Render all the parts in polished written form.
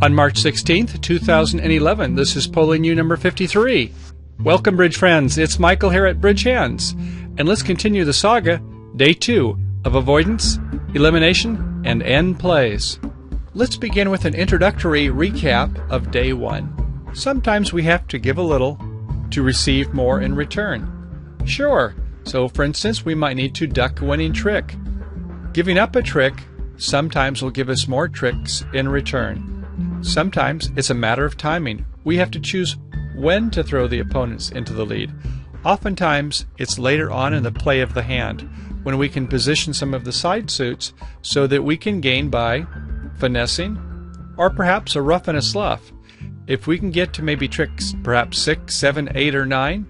On March 16th, 2011, this is polling you number 53. Welcome, Bridge friends. It's Michael here at BridgeHands, and let's continue the saga, Day 2 of Avoidance, Elimination, and End Plays. Let's begin with an introductory recap of Day 1. Sometimes we have to give a little to receive more in return. Sure, so for instance, we might need to duck a winning trick. Giving up a trick sometimes will give us more tricks in return. Sometimes it's a matter of timing. We have to choose when to throw the opponents into the lead. Oftentimes, it's later on in the play of the hand, when we can position some of the side suits so that we can gain by finessing, or perhaps a ruff and a sluff. If we can get to maybe tricks, perhaps 6, 7, 8, or 9,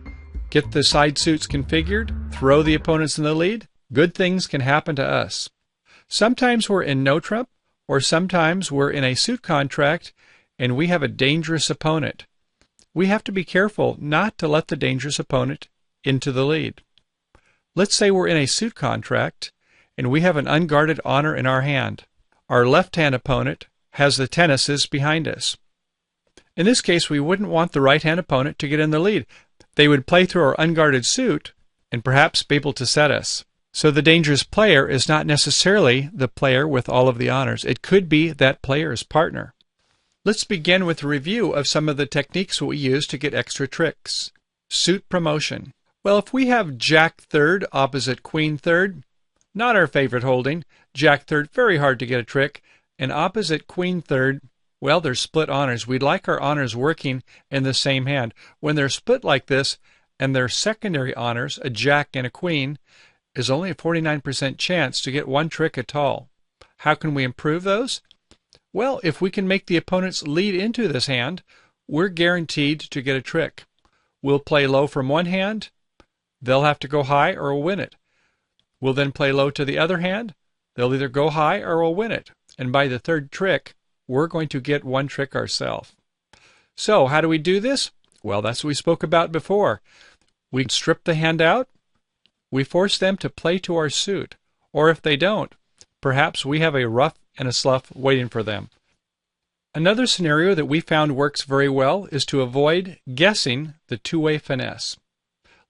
get the side suits configured, throw the opponents in the lead, good things can happen to us. Sometimes we're in no trump, or sometimes we're in a suit contract and we have a dangerous opponent. We have to be careful not to let the dangerous opponent into the lead. Let's say we're in a suit contract and we have an unguarded honor in our hand. Our left-hand opponent has the tennesses behind us. In this case, we wouldn't want the right-hand opponent to get in the lead. They would play through our unguarded suit and perhaps be able to set us. So the dangerous player is not necessarily the player with all of the honors. It could be that player's partner. Let's begin with a review of some of the techniques we use to get extra tricks. Suit promotion. Well, if we have Jack third opposite Queen third, not our favorite holding. Jack third, very hard to get a trick. And opposite Queen third, well, they're split honors. We'd like our honors working in the same hand. When they're split like this, and their secondary honors, a Jack and a Queen, is only a 49% chance to get one trick at all. How can we improve those? Well, if we can make the opponents lead into this hand, we're guaranteed to get a trick. We'll play low from one hand, they'll have to go high or we'll win it. We'll then play low to the other hand, they'll either go high or we'll win it. And by the third trick, we're going to get one trick ourselves. So, how do we do this? Well, that's what we spoke about before. We strip the hand out, we force them to play to our suit, or if they don't, perhaps we have a ruff and a sluff waiting for them. Another scenario that we found works very well is to avoid guessing the two-way finesse.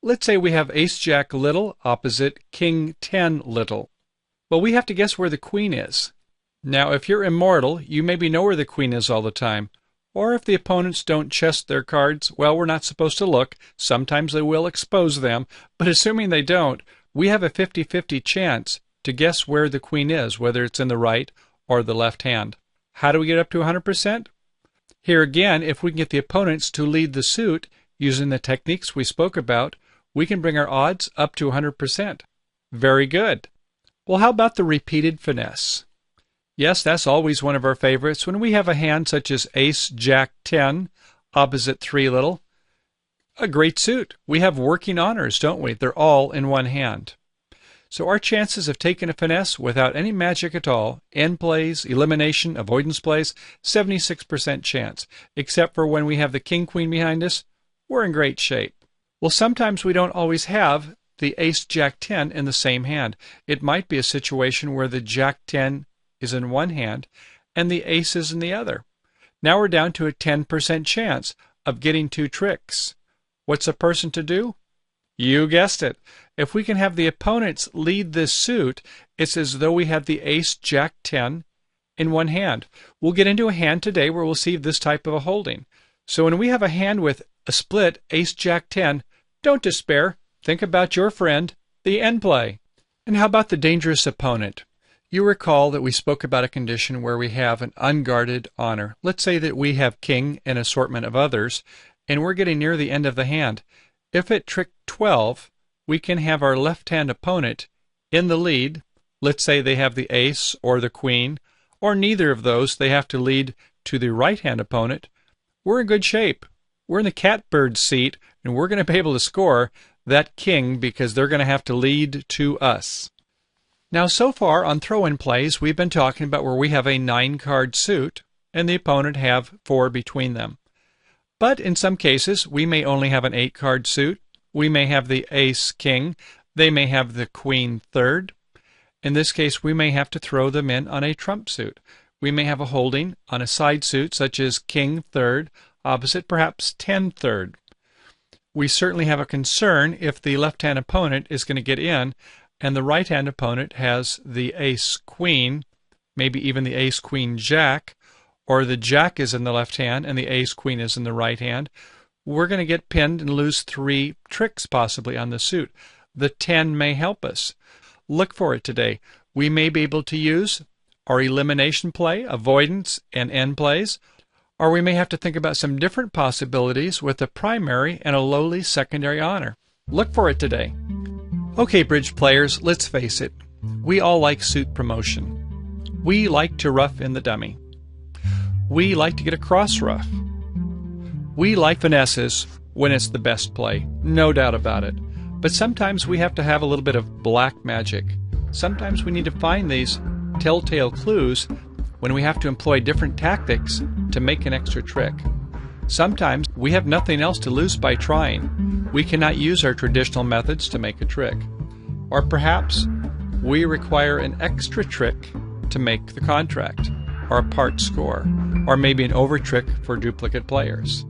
Let's say we have Ace-Jack little opposite King-10 little. Well, we have to guess where the Queen is. Now, if you're immortal, you maybe know where the Queen is all the time. Or if the opponents don't chest their cards, well, we're not supposed to look. Sometimes they will expose them. But assuming they don't, we have a 50-50 chance to guess where the Queen is, whether it's in the right or the left hand. How do we get up to 100%? Here again, if we can get the opponents to lead the suit using the techniques we spoke about, we can bring our odds up to 100%. Very good. Well, how about the repeated finesse? Yes, that's always one of our favorites. When we have a hand such as Ace, Jack, 10, opposite 3 little, a great suit. We have working honors, don't we? They're all in one hand. So our chances of taking a finesse without any magic at all, end plays, elimination, avoidance plays, 76% chance. Except for when we have the King-Queen behind us, we're in great shape. Well, sometimes we don't always have the Ace, Jack, 10 in the same hand. It might be a situation where the Jack, 10 is in one hand and the ace is in the other. Now we're down to a 10% chance of getting 2 tricks. What's a person to do? You guessed it. If we can have the opponents lead this suit, it's as though we have the Ace, Jack, 10 in one hand. We'll get into a hand today where we'll see this type of a holding. So when we have a hand with a split Ace, Jack, 10, don't despair. Think about your friend, the end play. And how about the dangerous opponent? You recall that we spoke about a condition where we have an unguarded honor. Let's say that we have King and an assortment of others, and we're getting near the end of the hand. If at trick 12, we can have our left-hand opponent in the lead. Let's say they have the Ace or the Queen, or neither of those. They have to lead to the right-hand opponent. We're in good shape. We're in the catbird seat, and we're going to be able to score that King because they're going to have to lead to us. Now, so far on throw-in plays, we've been talking about where we have a 9-card suit and the opponent have 4 between them. But in some cases, we may only have an 8-card suit. We may have the Ace-King. They may have the Queen third. In this case, we may have to throw them in on a trump suit. We may have a holding on a side suit such as king third, opposite perhaps 10 third. We certainly have a concern if the left-hand opponent is going to get in and the right-hand opponent has the ace queen, maybe even the ace queen jack, or the jack is in the left hand and the ace queen is in the right hand. We're going to get pinned and lose 3 tricks possibly on the suit. The 10 may help us. Look for it today. We may be able to use our elimination play, avoidance, and end plays, or we may have to think about some different possibilities with a primary and a lowly secondary honor. Look for it today. Okay, bridge players, let's face it. We all like suit promotion. We like to ruff in the dummy. We like to get a cross ruff. We like finesses when it's the best play, no doubt about it. But sometimes we have to have a little bit of black magic. Sometimes we need to find these telltale clues when we have to employ different tactics to make an extra trick. Sometimes we have nothing else to lose by trying. We cannot use our traditional methods to make a trick. Or perhaps we require an extra trick to make the contract, or a part score, or maybe an over trick for duplicate players.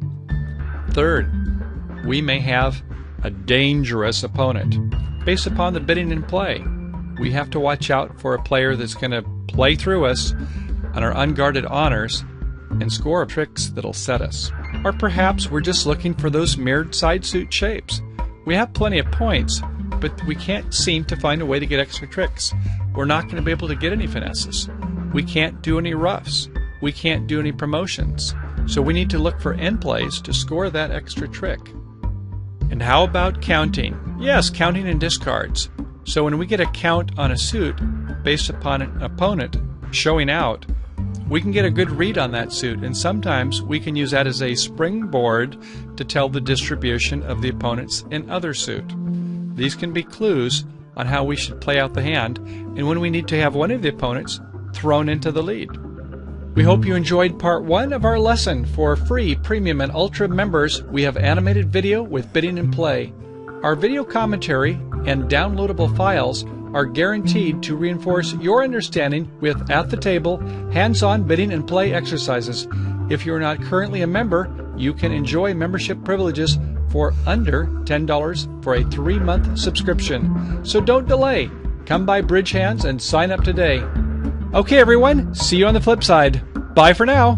Third, we may have a dangerous opponent. Based upon the bidding and play, we have to watch out for a player that's going to play through us on our unguarded honors and score tricks that'll set us. Or perhaps we're just looking for those mirrored side suit shapes. We have plenty of points, but we can't seem to find a way to get extra tricks. We're not going to be able to get any finesses. We can't do any ruffs. We can't do any promotions. So we need to look for end plays to score that extra trick. And how about counting? Yes, counting in discards. So when we get a count on a suit based upon an opponent showing out, we can get a good read on that suit, and sometimes we can use that as a springboard to tell the distribution of the opponents in other suit. These can be clues on how we should play out the hand and when we need to have one of the opponents thrown into the lead. We hope you enjoyed part 1 of our lesson. For free premium and ultra members, we have animated video with bidding and play. Our video commentary and downloadable files are guaranteed to reinforce your understanding with at-the-table, hands-on bidding and play exercises. If you're not currently a member, you can enjoy membership privileges for under $10 for a 3-month subscription. So don't delay. Come by BridgeHands and sign up today. Okay, everyone, see you on the flip side. Bye for now.